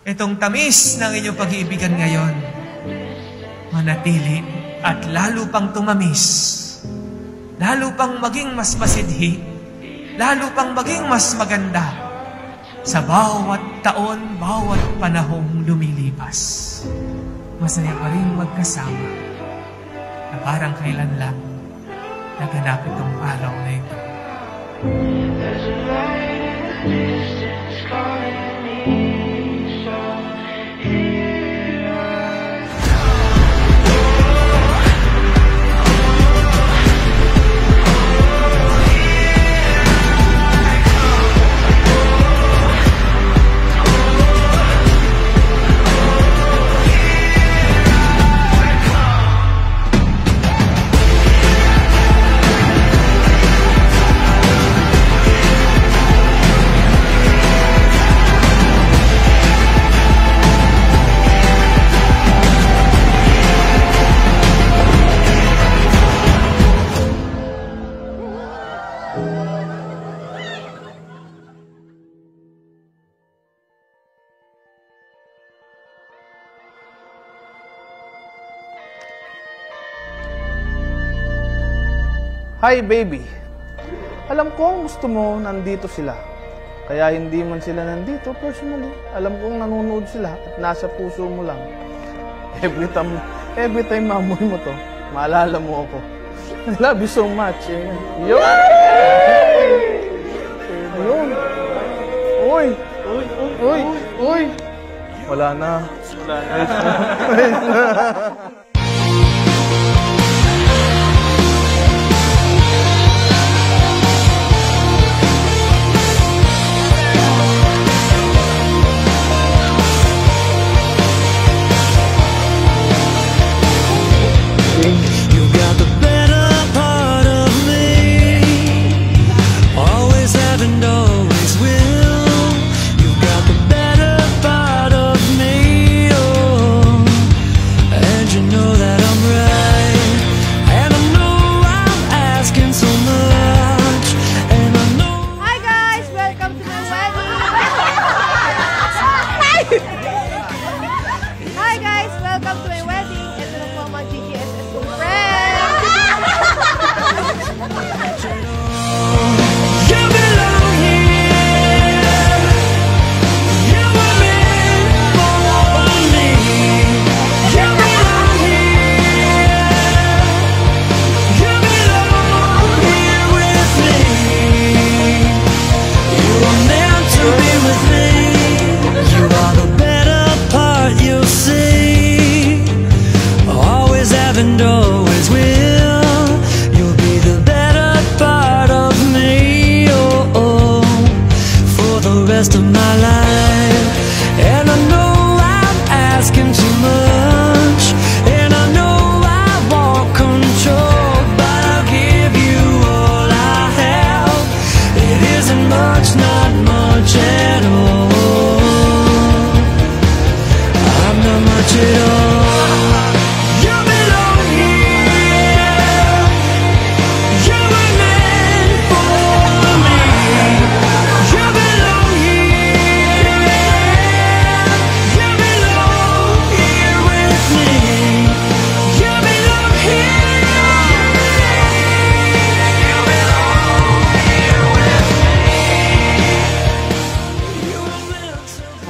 itong tamis ng inyong pag-iibigan ngayon, manatili at lalo pang tumamis, lalo pang maging mas masidhi, lalo pang maging mas maganda sa bawat taon, bawat panahong lumilipas. Masaya pa rin magkasama na parang kailan lang naganap itong araw na ito. There's a light in the distance calling me, so here I Hi, baby. Alam ko ang gusto mo nandito sila. Kaya hindi man sila nandito personally. Alam kong nanonood sila at nasa puso mo lang. Every time maamoy mo to, maalala mo ako. I love you so much. Yun! Ayun! Uy! Uy! Uy! Wala na. Wala na.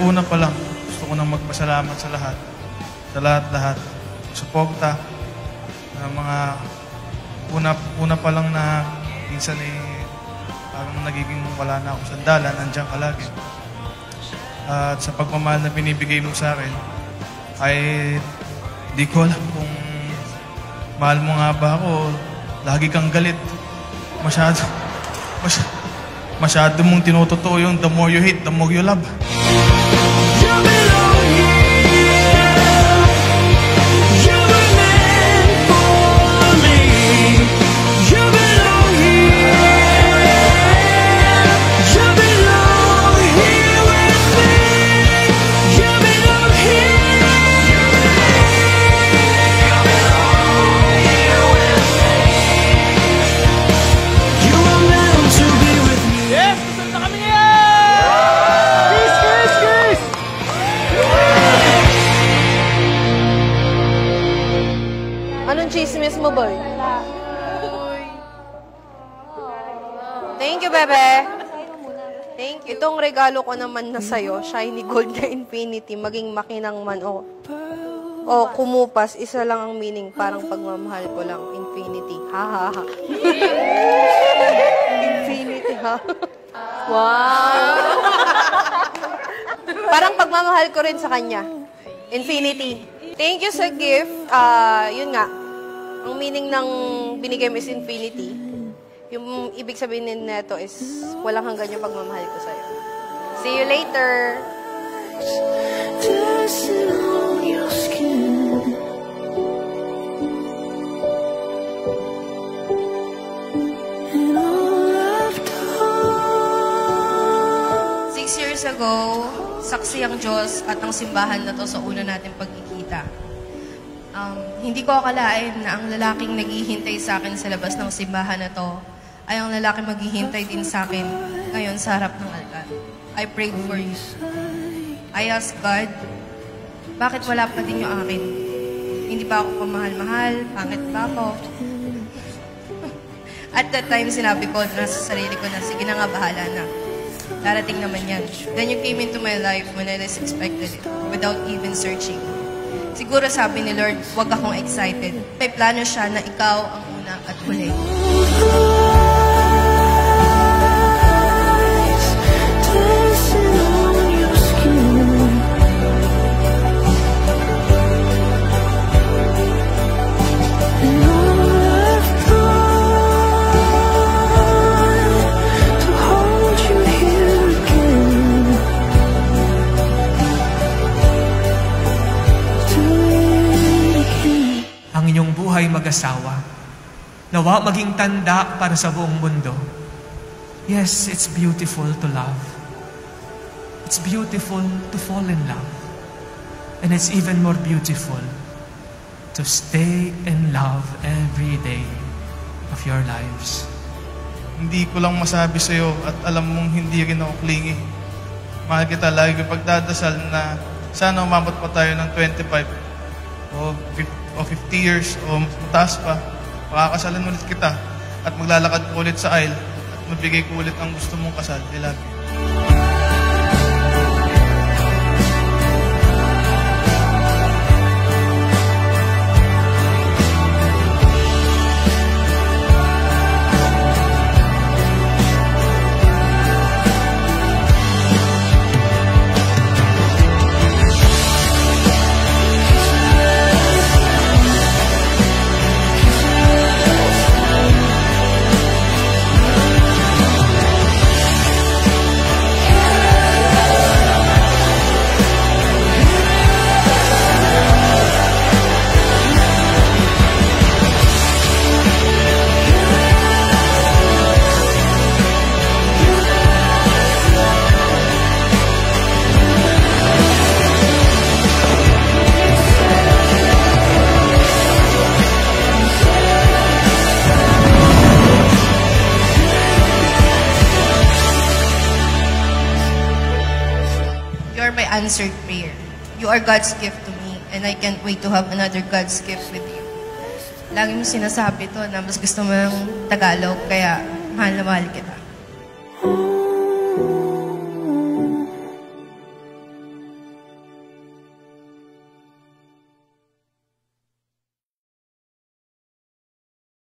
Una pa lang, gusto ko nang magpasalamat sa lahat. Sa lahat-lahat. Suporta. Mga una pa lang na minsan parang nagiging wala na ako sandalan, nandiyan ka lagi. At sa pagmamahal na binibigay mo sa akin, ay di ko alam kung mahal mo nga ba ako. Lagi kang galit. Masyado mong tinutotoo yung the more you hate, the more you love. Yes! Gusto na kami ngayon! Kiss, kiss, kiss! mo, boy. Thank you, bebe. Thank you. Itong regalo ko naman na sa'yo, shiny gold na infinity, maging makinang man o kumupas, isa lang ang meaning, parang pagmamahal ko lang, infinity. Ha, ha, ha. Infinity, ha? Wow! Parang pagmamahal ko rin sa kanya. Infinity. Thank you sa gift. Yun nga, ang meaning ng binigay mo is infinity. Yung ibig sabihin nito is walang hanggan yung pagmamahal ko sa'yo. See you later! Years ago, saksi ang Diyos at ang simbahan na to sa una natin pagkikita. Hindi ko akalain na ang lalaking naghihintay sa akin sa labas ng simbahan na to ay ang lalaking maghihintay din sa akin ngayon sa harap ng altar. I prayed for you. I asked God, bakit wala pa din yung akin? Hindi ba ako pamahal-mahal? Pangit ba ako? At that time, sinabi ko na sa sarili ko na, sige na nga, bahala na. Darating naman yan. Then you came into my life when I least expected it, without even searching. Siguro sabi ni Lord, huwag akong excited. May plano siya na ikaw ang una at huli. Ang inyong buhay mag-asawa, nawa maging tanda para sa buong mundo. Yes, it's beautiful to love. It's beautiful to fall in love. And it's even more beautiful to stay in love every day of your lives. Hindi ko lang masabi sa'yo at alam mong hindi rin ako clingy. Mahal kita, lagi ko pagdadasal na sana umabot pa tayo ng 25 o 50 years o mataas pa. Pakakasalan ulit kita at maglalakad ko ulit sa aisle at mabigay ko ulit ang gusto mong kasal. I love you. Answered prayer. You are God's gift to me and I can't wait to have another God's gift with you. Lagi mo sinasabi to na mas gusto mo ng Tagalog, kaya mahal na mahal kita.